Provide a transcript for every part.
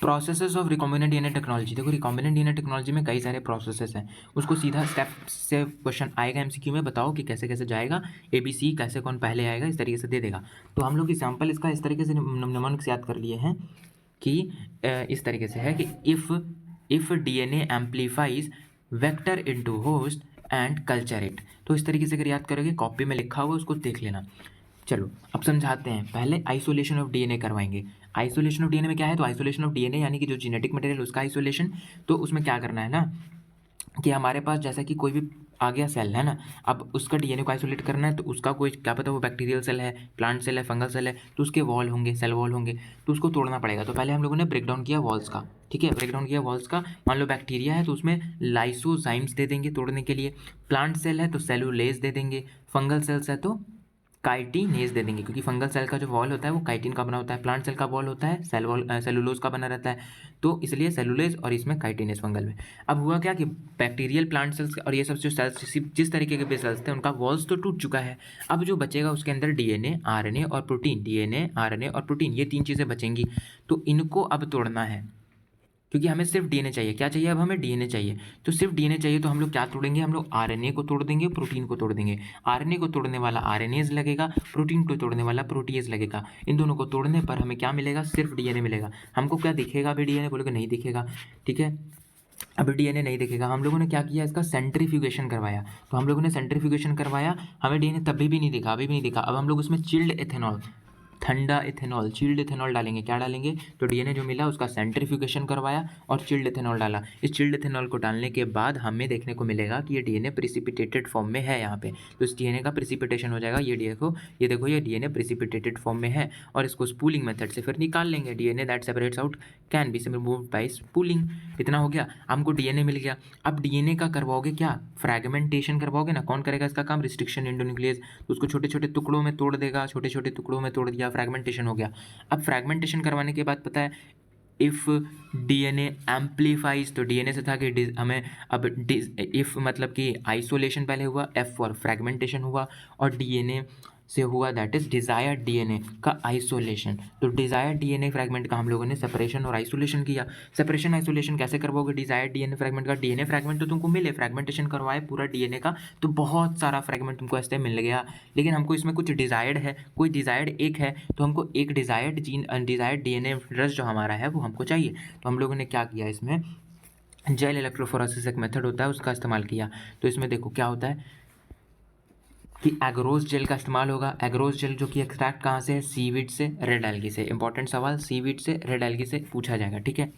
Processes of recombinant DNA technology. देखो recombinant DNA technology में कई सारे प्रोसेसेस हैं, उसको सीधा स्टेप से क्वेश्चन आएगा एमसीक्यू में, बताओ कि कैसे कैसे जाएगा, ABC कैसे कौन पहले आएगा, इस तरीके से दे देगा। तो हम लोग एग्जाम्पल इसका इस तरीके से निम्नलिखित से याद कर लिए हैं कि इस तरीके से है कि if DNA amplifies vector into host and culture it. तो इस तरीके से अगर याद करोगे, कॉपी में लिखा हुआ उसको देख लेना। चलो अब समझाते हैं। पहले आइसोलेशन ऑफ डीएनए करवाएंगे। आइसोलेशन ऑफ डीएनए में क्या है, तो आइसोलेशन ऑफ डीएनए यानी कि जो जेनेटिक मटेरियल उसका आइसोलेशन। तो उसमें क्या करना है ना कि हमारे पास जैसा कि कोई भी आ गया सेल है ना, अब उसका डीएनए को आइसोलेट करना है, तो उसका कोई क्या पता वो बैक्टीरियल सेल है, प्लांट सेल है, फंगल सेल है, तो उसके वॉल होंगे, सेल वॉल होंगे, तो उसको तोड़ना पड़ेगा। तो पहले हम लोगों ने ब्रेक डाउन किया वॉल्स का, ठीक है, ब्रेक डाउन किया वॉल्स का। मान लो बैक्टीरिया है तो उसमें लाइसोजाइम्स दे देंगे तोड़ने के लिए, प्लांट सेल है तो सेलुलेज दे देंगे, फंगल सेल्स है तो काइटिनेज दे देंगे, क्योंकि फंगल सेल का जो वॉल होता है वो काइटिन का बना होता है, प्लांट सेल का वॉल होता है सेलुलोज का बना रहता है, तो इसलिए सेलुलेज और इसमें काइटिनेज फंगल में। अब हुआ क्या कि बैक्टीरियल प्लांट सेल्स और ये सब जो सेल्स जिस तरीके के भी सेल्स थे उनका वॉल्स तो टूट चुका है। अब जो बचेगा उसके अंदर डीएनए, आरएनए और प्रोटीन, डीएनए, आरएनए और प्रोटीन, ये 3 चीज़ें बचेंगी। तो इनको अब तोड़ना है, क्योंकि हमें सिर्फ डीएनए चाहिए। क्या चाहिए, अब हमें डीएनए चाहिए। तो सिर्फ डीएनए चाहिए तो हम लोग क्या तोड़ेंगे, हम लोग आरएनए को तोड़ देंगे, प्रोटीन को तोड़ देंगे। आरएनए को तोड़ने वाला आरएनएज लगेगा, प्रोटीन को तोड़ने वाला प्रोटीएज लगेगा। इन दोनों को तोड़ने पर हमें क्या मिलेगा, सिर्फ डीएनए मिलेगा। हमको क्या दिखेगा अभी डीएनए, बोलोगे नहीं दिखेगा, ठीक है। अब डीएनए नहीं दिखेगा। हम लोगों ने क्या किया, इसका सेंट्रीफ्यूगेशन करवाया। तो हम लोगों ने सेंट्रीफ्यूगेशन करवाया, हमें डीएनए तभी भी नहीं दिखा, अभी भी नहीं दिखा। अब हम लोग उसमें चिल्ड इथेनॉल, ठंडा इथेनॉल, चिल्ड इथेनॉल डालेंगे। क्या डालेंगे, तो डीएनए जो मिला उसका सेंट्रीफ्यूगेशन करवाया और चिल्ड इथेनॉल डाला। इस चिल्ड इथेनॉल को डालने के बाद हमें देखने को मिलेगा कि ये डीएनए प्रिसिपिटेटेड फॉर्म में है यहाँ पे। तो इस डीएनए का प्रिसिपिटेशन हो जाएगा। ये देखो ये डीएनए प्रिसिपिटेटेड फॉर्म में है, और इसको स्पूलिंग मेथड से फिर निकाल लेंगे। DNA that separates out can be removed by spooling. इतना हो गया, हमको डीएनए मिल गया। अब डीएनए का करवाओगे क्या, फ्रैगमेंटेशन करवाओगे ना। कौन करेगा इसका काम, रिस्ट्रिक्शन एंडोन्यूक्लियस। उसको छोटे छोटे टुकड़ों में तोड़ देगा, छोटे छोटे टुकड़ों में तोड़ दिया, फ्रैगमेंटेशन हो गया। अब फ्रैगमेंटेशन करवाने के बाद पता है, इफ़ डीएनए एम्पलीफाइज, तो डीएनए से था कि हमें अब इफ़ मतलब कि आइसोलेशन पहले हुआ, एफ फॉर फ्रैगमेंटेशन हुआ, और डीएनए से हुआ दैट इज डिजायर्ड डीएनए का आइसोलेशन। तो डिजायर्ड डीएनए फ्रैगमेंट का हम लोगों ने सेपरेशन और आइसोलेशन किया। सेपरेशन आइसोलेशन कैसे करवाओगे डिजायर्ड डीएनए फ्रैगमेंट का, डीएनए फ्रैगमेंट तो तुमको मिले, फ्रैगमेंटेशन करवाए पूरा डीएनए का, तो बहुत सारा फ्रैगमेंट तुमको ऐसे मिल गया। लेकिन हमको इसमें कुछ डिजायर्ड है, कोई डिजायर्ड एक है, तो हमको एक डिजायर्ड डिजायर्ड डीएनए रस जो हमारा है वो हमको चाहिए। तो हम लोगों ने क्या किया, इसमें जेल इलेक्ट्रोफोरेसिस एक मेथड होता है उसका इस्तेमाल किया। तो इसमें देखो क्या होता है कि एग्रोस जेल का इस्तेमाल होगा। एग्रोस जेल जो कि एक्सट्रैक्ट कहाँ से है, सीवीड से, रेड एल्गी से। इंपॉर्टेंट सवाल, सीवीड से, रेड एल्गी से पूछा जाएगा, ठीक है।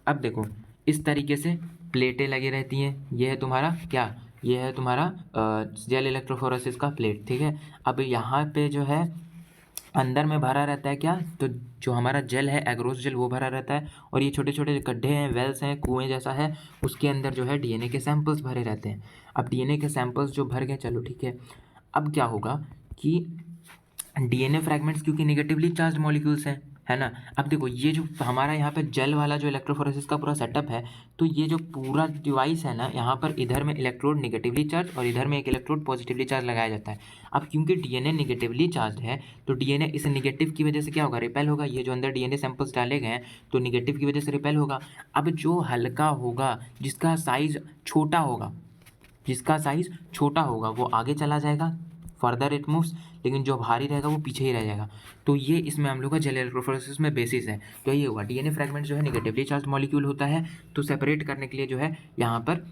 अब देखो इस तरीके से प्लेटें लगी रहती हैं। ये है तुम्हारा क्या, ये है तुम्हारा जेल इलेक्ट्रोफोरेसिस का प्लेट, ठीक है। अब यहाँ पे जो है अंदर में भरा रहता है क्या, तो जो हमारा जेल है एग्रोस जेल वो भरा रहता है, और ये छोटे छोटे गड्ढे हैं, वेल्स हैं, कुएं जैसा है, उसके अंदर जो है डीएनए के सैंपल्स भरे रहते हैं। अब डीएनए के सैंपल्स जो भर गए, चलो ठीक है। अब क्या होगा कि डीएनए फ्रैगमेंट्स क्योंकि नेगेटिवली चार्ज मॉलिक्यूल्स हैं, है ना। अब देखो ये जो हमारा यहाँ पे जेल वाला जो इलेक्ट्रोफोरेसिस का पूरा सेटअप है, तो ये जो पूरा डिवाइस है ना, यहाँ पर इधर में इलेक्ट्रोड नेगेटिवली चार्ज और इधर में एक इलेक्ट्रोड पॉजिटिवली चार्ज लगाया जाता है। अब क्योंकि डीएनए नेगेटिवली चार्ज है, तो डीएनए इस नेगेटिव की वजह से क्या होगा, रिपेल होगा। ये जो अंदर डीएनए सैंपल्स डाले गए हैं तो नेगेटिव की वजह से रिपेल होगा। अब जो हल्का होगा, जिसका साइज छोटा होगा, जिसका साइज छोटा होगा वो आगे चला जाएगा, फर्दर इट मूव्स, लेकिन जो भारी रहेगा वो पीछे ही रह जाएगा। तो ये इसमें हम लोग का जेल इलेक्ट्रोफोरेसिस में बेसिस है। तो ये हुआ, डीएनए फ्रैगमेंट जो है नेगेटिवली चार्ज मॉलिक्यूल होता है, तो सेपरेट करने के लिए जो है यहाँ पर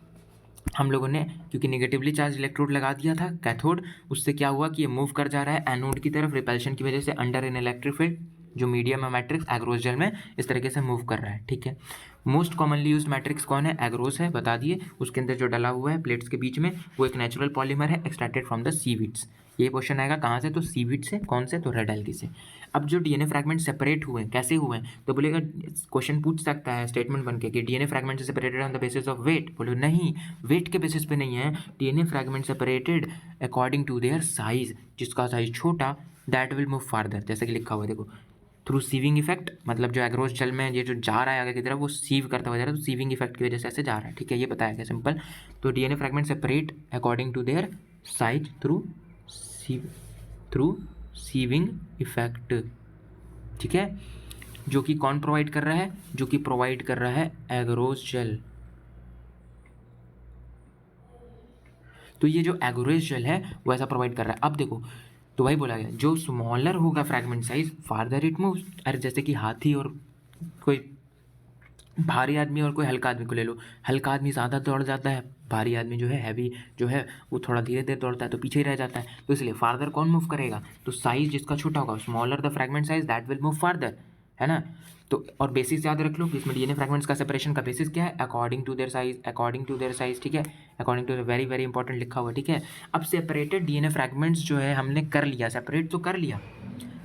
हम लोगों ने क्योंकि नेगेटिवली चार्ज इलेक्ट्रोड लगा दिया था कैथोड, उससे क्या हुआ कि ये मूव कर जा रहा है एनोड की तरफ, रिपल्शन की वजह से अंडर इन इलेक्ट्रिक फील्ड जो मीडियम है मैट्रिक्स एग्रोस जेल में इस तरीके से मूव कर रहा है, ठीक है। मोस्ट कॉमनली यूज मैट्रिक्स कौन है, एग्रोस है, बता दिए। उसके अंदर जो डला हुआ है प्लेट्स के बीच में वो एक नेचुरल पॉलीमर है एक्सट्रैक्टेड फ्रॉम द सीवीड्स। ये क्वेश्चन आएगा कहाँ से, तो सीवीड से। कौन से, तो रेड एल्गी से। अब जो डीएनए फ्रैगमेंट सेपरेट हुए कैसे हुए, तो बोलेगा क्वेश्चन पूछ सकता है स्टेटमेंट बन के कि डीएनए फ्रैगमेंट से separated on the basis of weight. बोलो नहीं, वेट के बेसिस पे नहीं है। DNA fragment separated according to their size, जिसका साइज छोटा दैट विल मूव फार्दर, जैसे कि लिखा हुआ है देखो, थ्रू सीविंग इफेक्ट। मतलब जो एग्रोस जेल में ये जो जा रहा है आगे की तरफ वो सीव करता हुआ जा रहा है, तो सीविंग इफेक्ट की वजह से ऐसे जा रहा है, ठीक है। ये बताया गया सिंपल। तो DNA fragment separate according to their size through sieving effect, ठीक है। जो कि कौन प्रोवाइड कर रहा है, जो कि प्रोवाइड कर रहा है एगरोस जेल। तो ये जो एगोरेज जेल है वो ऐसा प्रोवाइड कर रहा है। अब देखो, तो वही बोला गया, जो स्मॉलर होगा fragment size farther it moves. अरे जैसे कि हाथी और कोई भारी आदमी और कोई हल्का आदमी को ले लो, हल्का आदमी ज़्यादा दौड़ जाता है, भारी आदमी जो है हैवी जो है वो थोड़ा धीरे धीरे दौड़ता है, तो पीछे ही रह जाता है। तो इसलिए फार्दर कौन मूव करेगा, तो साइज जिसका छोटा होगा, smaller the fragment size that will move farther, है ना। तो और बेसिस याद रख लो कि इसमें डीएनए फ्रैगमेंट्स का सेपरेशन का बेसिस क्या है, according to their size, according to their size, ठीक है, according to very very important लिखा हुआ, ठीक है। अब सेपरेटेड डीएनए फ्रैगमेंट्स जो है हमने कर लिया, सेपरेट तो कर लिया,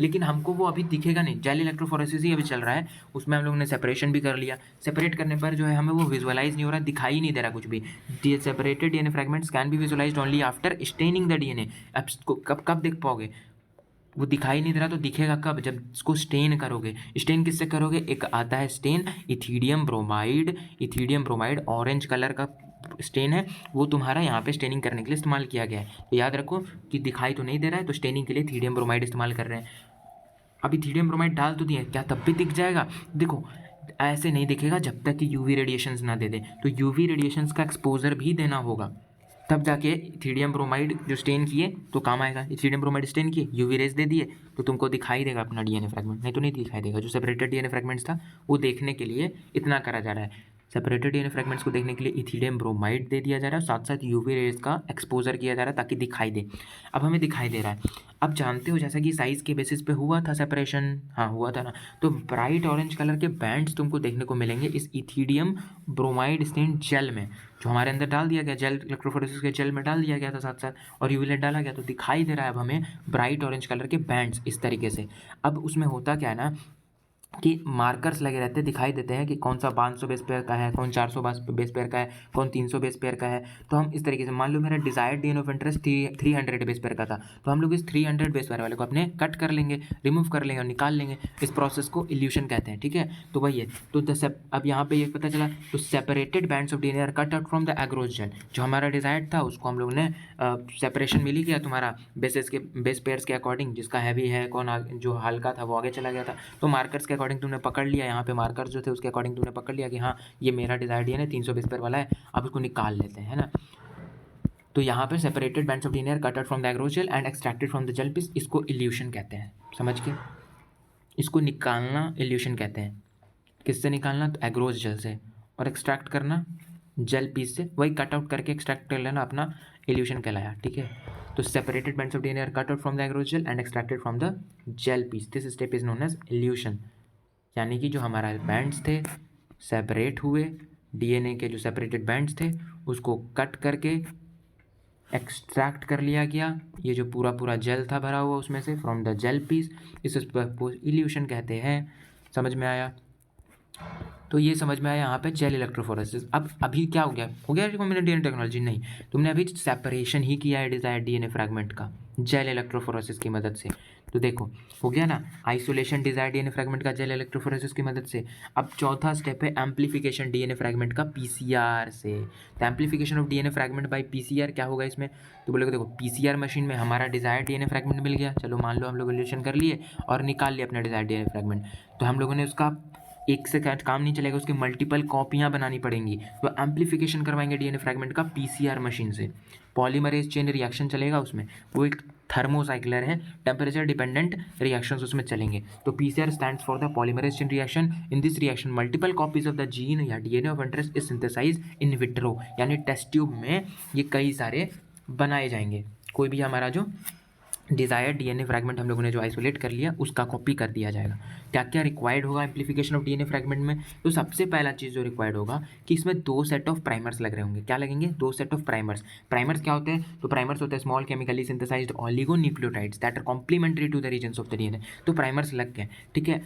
लेकिन हमको वो अभी दिखेगा नहीं, जेल इलेक्ट्रोफोरेसिस ही अभी चल रहा है, उसमें हम लोगों ने सेपरेशन भी कर लिया। सेपरेट करने पर जो है हमें वो विजुअलाइज नहीं हो रहा, दिखाई नहीं दे रहा कुछ भी। Separated DNA fragments can be visualised only after staining the DNA. अब इसको कब कब देख पाओगे, वो दिखाई नहीं दे रहा तो दिखेगा कब, जब इसको स्टेन करोगे। स्टेन किससे करोगे, एक आता है stain ethidium bromide, ethidium bromide orange colour का स्टेन है, वो तुम्हारा यहाँ पे स्टेनिंग करने के लिए इस्तेमाल किया गया है। तो याद रखो कि दिखाई तो नहीं दे रहा है, तो स्टेनिंग के लिए इथीडियम ब्रोमाइड इस्तेमाल कर रहे हैं। अभी इथीडियम ब्रोमाइड डाल तो दिए, क्या तब भी दिख जाएगा, देखो ऐसे नहीं दिखेगा जब तक कि यूवी रेडिएशंस ना दे दे। तो यूवी रेडिएशंस का एक्सपोजर भी देना होगा, तब जाके इथीडियम ब्रोमाइड जो स्टेन किए तो काम आएगा। इथीडियम ब्रोमाइड स्टेन किए, यूवी रेज दे दिए, तो तुमको दिखाई देगा अपना डीएनए फ्रैगमेंट, नहीं तो नहीं दिखाई देगा। जो सेपरेटेड डीएनए फ्रैगमेंट्स था वो देखने के लिए इतना करा जा रहा है, सेपरेटेड डीएनए फ्रैगमेंट्स को देखने के लिए इथीडियम ब्रोमाइड दे दिया जा रहा है, साथ साथ यूवी रेज का एक्सपोजर किया जा रहा है ताकि दिखाई दे। अब हमें दिखाई दे रहा है। अब जानते हो जैसा कि साइज़ के बेसिस पे हुआ था सेपरेशन, हाँ हुआ था ना, तो ब्राइट ऑरेंज कलर के बैंड्स तुमको देखने को मिलेंगे इस इथीडियम ब्रोमाइड स्टेन जेल में, जो हमारे अंदर डाल दिया गया, जेल इलेक्ट्रोफोरेसिस के जेल में डाल दिया गया था साथ साथ, और यूवी लाइट डाला गया, तो दिखाई दे रहा है अब हमें ब्राइट ऑरेंज कलर के बैंड्स इस तरीके से। अब उसमें होता क्या है ना कि मार्कर्स लगे रहते हैं, दिखाई देते हैं कि कौन सा 500 बेस पेयर का है, कौन 400 बेस पेयर का है, कौन 300 बेस पेयर का है। तो हम इस तरीके से, मान लो मेरा desired DNA of interest 300 base pair का था, तो हम लोग इस 300 बेस पेयर वाले को अपने कट कर लेंगे, रिमूव कर लेंगे और निकाल लेंगे। इस प्रोसेस को इल्यूशन कहते हैं, ठीक है। तो वही है, तो अब यहाँ पे ये पता चला, तो separated bands of DNA are cut out from the agarose gel. जो हमारा डिजायर्ड था उसको हम लोग ने सेपरेशन मिल ही गया तुम्हारा बेसेस के, बेस पेयर्स के अकॉर्डिंग, जिसका हैवी है कौन जो हल्का था वो आगे चला गया था। तो मार्कर्स के अकॉर्डिंग तुमने पकड़ लिया, यहाँ पे मार्कर्स जो थे उसके अकॉर्डिंग तुमने पकड़ लिया कि हाँ ये मेरा डिजायर्ड डीएनए 300 बेस पेयर वाला है, अब इसको निकाल लेते हैं, है ना। तो यहाँ पे separated bands of DNA are cut out from the agarose gel and extracted from the gel piece, इसको इल्यूशन कहते हैं, समझ के, इसको निकालना इल्यूशन कहते हैं। किससे निकालना, तो एग्रोस जेल से, और एक्सट्रैक्ट करना जेल पीस से, वही कट आउट करके एक्सट्रैक्ट कर लेना, अपना इल्यूशन कहलाया, ठीक है। तो separated bands of DNA are cut out from the agarose gel and extracted from the gel piece, this step is known as elution. यानी कि जो हमारा बैंड्स थे सेपरेट हुए, डीएनए के जो सेपरेटेड बैंड्स थे उसको कट करके एक्सट्रैक्ट कर लिया गया, ये जो पूरा पूरा जेल था भरा हुआ उसमें से, फ्रॉम द जेल पीस, इस इल्यूशन कहते हैं। समझ में आया, तो ये समझ में आया यहाँ पे जेल इलेक्ट्रोफोरेसिस। अब अभी क्या हो गया रिकॉम्बिनेंट डीएनए टेक्नोलॉजी, नहीं, तुमने अभी सेपरेशन ही किया है डिजायर्ड डीएनए फ्रैगमेंट का जेल इलेक्ट्रोफोरेसिस की मदद से। तो देखो हो गया ना, आइसोलेशन डिजायर्ड डीएनए फ्रैगमेंट का जेल इलेक्ट्रोफोरेसिस की मदद से। अब चौथा स्टेप है एम्प्लीफिकेशन डीएनए फ्रैगमेंट का पीसीआर से। तो amplification of DNA fragment by PCR क्या होगा इसमें, तो बोलोगे देखो पीसीआर मशीन में हमारा डिजायर्ड डीएनए फ्रैगमेंट मिल गया, चलो मान लो हम लोग इल्यूशन कर लिए और निकाल लिया अपना डिजायर्ड डीएनए फ्रैगमेंट, तो हम लोगों ने उसका एक से काम नहीं चलेगा, उसकी मल्टीपल कॉपियाँ बनानी पड़ेंगी। तो एम्प्लीफिकेशन करवाएंगे डीएनए फ्रैगमेंट का पीसीआर मशीन से, पॉलीमरेज चेन रिएक्शन चलेगा उसमें, वो एक थर्मोसाइक्लर है, टेम्परेचर डिपेंडेंट रिएक्शंस उसमें चलेंगे। तो PCR stands for the polymerase chain reaction. In this reaction multiple copies of the gene या DNA of interest is synthesize in vitro, यानी टेस्ट ट्यूब में ये कई सारे बनाए जाएंगे। कोई भी हमारा जो डिजायर्ड डीएनए फ्रैगमेंट हम लोगों ने जो आइसोलेट कर लिया उसका कॉपी कर दिया जाएगा। क्या क्या रिक्वायर्ड होगा एम्प्लीफिकेशन ऑफ डीएनए फ्रैगमेंट में, तो सबसे पहला चीज़ जो रिक्वायर्ड होगा कि इसमें 2 सेट ऑफ प्राइमर्स लग रहे होंगे। क्या लगेंगे, 2 सेट ऑफ प्राइमर्स। प्राइमर्स क्या होते हैं, तो प्राइमर्स होते हैं small chemically synthesized oligonucleotides that are complementary to the regions of the DNA. तो प्राइमर्स लग गए, ठीक है।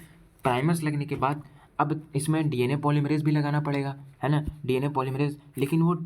प्राइमर्स लगने के बाद अब इसमें डीएनए पॉलीमरेज भी लगाना पड़ेगा, है ना, डीएनए पॉलीमरेज। लेकिन वो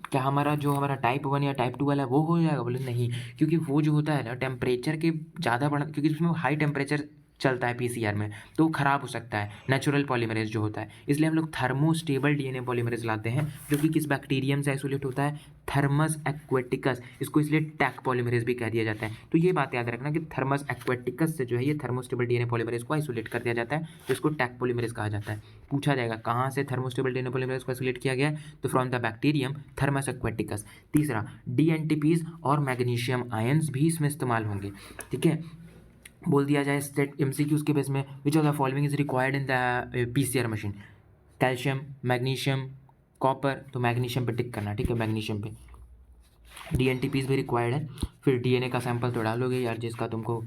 क्या हमारा जो हमारा टाइप 1 या टाइप 2 वाला है वो हो जाएगा, बोले नहीं, क्योंकि वो जो होता है ना टेम्परेचर के ज़्यादा बढ़ा, क्योंकि उसमें हाई टेम्परेचर चलता है पीसीआर में तो ख़राब हो सकता है नेचुरल पॉलीमरेज जो होता है, इसलिए हम लोग थर्मोस्टेबल डीएनए पॉलीमरेज लाते हैं जो कि किस बैक्टीरियम से आइसोलेट होता है, थर्मस एक्वेटिकस, इसको इसलिए टैक पॉलीमरेज भी कह दिया जाता है। तो ये बात याद रखना कि थर्मस एक्वेटिकस से जो है ये थर्मोस्टेबल डीएनए पॉलीमरेज को आइसोलेट कर दिया जाता है, तो इसको टैक पॉलीमरेज कहा जाता है। पूछा जाएगा कहाँ से थर्मोस्टेबल डीएनए पॉलीमरेज को आइसोलेट किया गया है, तो from the bacterium Thermus aquaticus. तीसरा, डीएनटीपीज और मैग्नीशियम आयंस भी इसमें इस्तेमाल होंगे, ठीक है। बोल दिया जाए स्टेट एमसीक्यूज के बेस में, which of the following is required in the PCR machine, calcium, magnesium, copper, तो मैग्नीशियम पे टिक करना, ठीक है, मैग्नीशियम पे। डीएनटीपीज भी रिक्वायर्ड है, फिर डीएनए का सैंपल तो डालोगे यार जिसका तुमको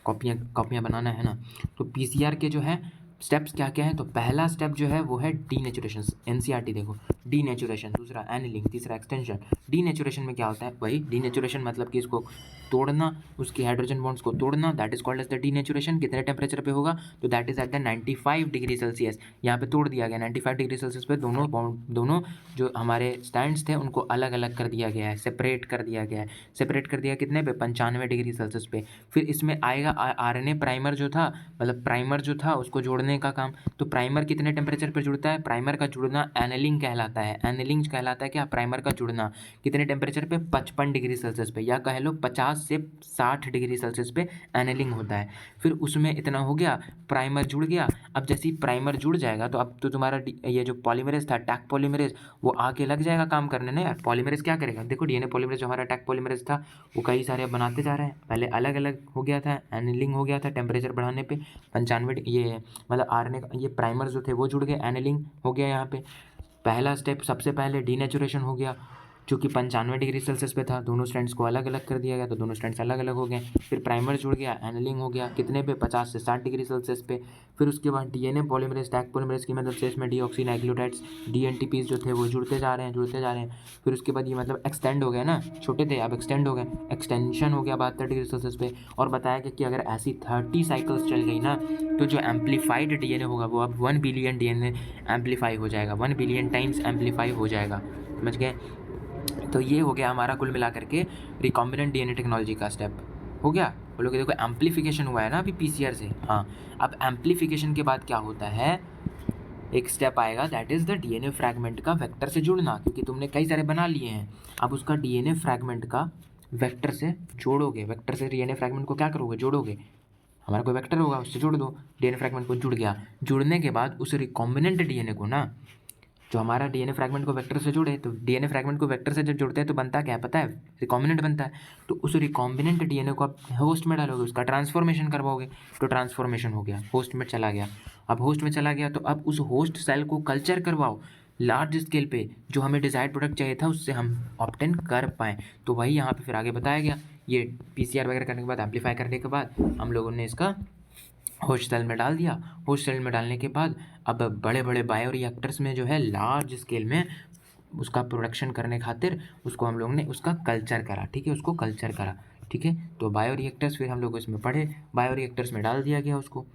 कॉपियाँ बनाना है ना। तो पीसीआर के जो है स्टेप्स क्या क्या हैं, तो पहला स्टेप जो है वो है डीनेचुरेशन, एनसीईआरटी देखो, डीनेचुरेशन, दूसरा एनिलिंग, तीसरा एक्सटेंशन। डीनेचुरेशन में क्या होता है भाई, डीनेचुरेशन मतलब कि इसको तोड़ना, उसकी हाइड्रोजन बॉन्ड्स को तोड़ना, that is called as the denaturation. कितने टेम्परेचर पे होगा, तो that is at the 95 degree Celsius. यहाँ पे तोड़ दिया गया 95 डिग्री सेल्सियस पे, दोनों जो हमारे स्टैंड्स थे उनको अलग अलग कर दिया गया है, सेपरेट कर दिया गया है। सेपरेट कर दिया कितने पे, 95 डिग्री सेल्सियस पे। फिर इसमें आएगा आरएनए प्राइमर जो था, मतलब प्राइमर जो था उसको जोड़ने का काम। तो प्राइमर कितने टेम्परेचर पर जुड़ता है, प्राइमर का जुड़ना एनेलिंग कहलाता है। एनेलिंग कहलाता है क्या, प्राइमर का जुड़ना कितने टेम्परेचर पे, 55 डिग्री सेल्सियस पे, या कह लो 50 से 60 डिग्री सेल्सियस पे एनेलिंग होता है। फिर उसमें इतना हो गया, प्राइमर जुड़ गया। अब जैसे ही प्राइमर जुड़ जाएगा तो अब तो तुम्हारा ये जो पॉलीमरेज था टैक पॉलीमरेज वो आके लग जाएगा काम करने ना यार। पॉलीमरेज क्या करेगा, देखो डीएनए पॉलीमरेज जो हमारा टैक पॉलीमरेज था वो कई सारे बनाते जा रहे हैं। पहले अलग अलग हो गया था, एनेलिंग हो गया था टेम्परेचर बढ़ाने पे, 95 ये मतलब आरएनए ये प्राइमर जो थे वो जुड़ गए, एनेलिंग हो गया। यहाँ पे पहला स्टेप सबसे पहले डीनेचुरेशन हो गया, जो कि 95 डिग्री सेल्सियस पे था। दोनों स्ट्रैंड्स को अलग अलग कर दिया गया तो दोनों स्ट्रैंड्स अलग अलग हो गए। फिर प्राइमर जुड़ गया, एनेलिंग हो गया कितने पे, 50 से 60 डिग्री सेल्सियस पे। फिर उसके बाद डीएनए पॉलीमरेज टैग पॉलीमरेज की मदद से इसमें डीऑक्सीनाइक्लियोटाइड्स डीएनटीपीज जो थे वो जुड़ते जा रहे हैं। फिर उसके बाद ये मतलब एक्सटेंड हो गया ना, छोटे थे अब एक्सटेंड हो गए, एक्सटेंशन हो गया 72 डिग्री सेल्सियस पे। और बताया गया कि अगर ऐसी 30 साइकिल्स चल गई ना तो जो एम्पलीफाइड डीएनए होगा वो अब 1 बिलियन डीएनए एम्पलीफाई हो जाएगा, 1 बिलियन टाइम्स एम्पलीफाई हो जाएगा, समझ गए। तो ये हो गया हमारा कुल मिला करके रिकॉम्बिनेंट डीएनए टेक्नोलॉजी का स्टेप हो गया। बोलोगे देखो एम्पलीफिकेशन हुआ है ना अभी पीसीआर से, हाँ। अब एम्पलीफिकेशन के बाद क्या होता है, एक स्टेप आएगा that is the DNA fragment का वेक्टर से जुड़ना, क्योंकि तुमने कई सारे बना लिए हैं। अब उसका डीएनए फ्रैगमेंट का वेक्टर से जोड़ोगे, वेक्टर से डीएनए फ्रैगमेंट को क्या करोगे, जोड़ोगे। हमारा कोई वेक्टर होगा उससे जोड़ दो, डीएनए फ्रैगमेंट को जुड़ गया। जुड़ने के बाद उस रिकॉम्बिनेंट डीएनए को ना, जो हमारा डीएनए फ्रैगमेंट को वेक्टर से जोड़े, तो डीएनए फ्रैगमेंट को वेक्टर से जब जोड़ते हैं तो बनता क्या है पता है, रिकॉम्बिनेंट बनता है। तो उस रिकॉम्बिनेंट डीएनए को आप होस्ट में डालोगे, उसका ट्रांसफॉर्मेशन करवाओगे, तो ट्रांसफॉर्मेशन हो गया, होस्ट में चला गया। अब होस्ट में चला गया तो अब उस होस्ट सेल को कल्चर करवाओ लार्ज स्केल पे, जो हमें डिजायर्ड प्रोडक्ट चाहिए था उससे हम ऑब्टेन कर पाएँ। तो वही यहाँ पे फिर आगे बताया गया, ये पीसीआर वगैरह करने के बाद, एम्पलीफाई करने के बाद हम लोगों ने इसका होस्ट सेल में डाल दिया। होस्ट सेल में डालने के बाद अब बड़े बड़े बायोरिएक्टर्स में जो है लार्ज स्केल में उसका प्रोडक्शन करने खातिर उसको हम लोग ने उसका कल्चर करा, ठीक है, उसको कल्चर करा, ठीक है। तो बायोरिएक्टर्स फिर हम लोग इसमें पढ़े, बायोरिएक्टर्स में डाल दिया गया उसको,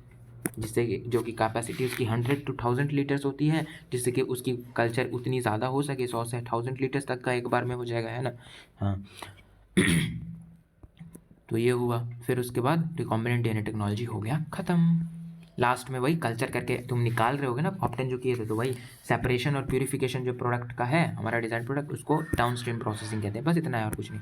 जिससे कि जो कि कैपेसिटी उसकी 100 to 1000 लीटर्स होती है, जिससे कि उसकी कल्चर उतनी ज़्यादा हो सके, 100 से 1000 लीटर्स तक का एक बार में हो जाएगा, है ना, हाँ। तो ये हुआ, फिर उसके बाद रिकॉम्बिनेंट डीएनए टेक्नोलॉजी हो गया ख़त्म। लास्ट में वही कल्चर करके तुम निकाल रहे होगे ना ऑप्टेन जो किए थे, तो वही सेपरेशन और प्यूरिफिकेशन जो प्रोडक्ट का है हमारा डिजाइन प्रोडक्ट, उसको डाउन स्ट्रीम प्रोसेसिंग कहते हैं। बस इतना है और कुछ नहीं।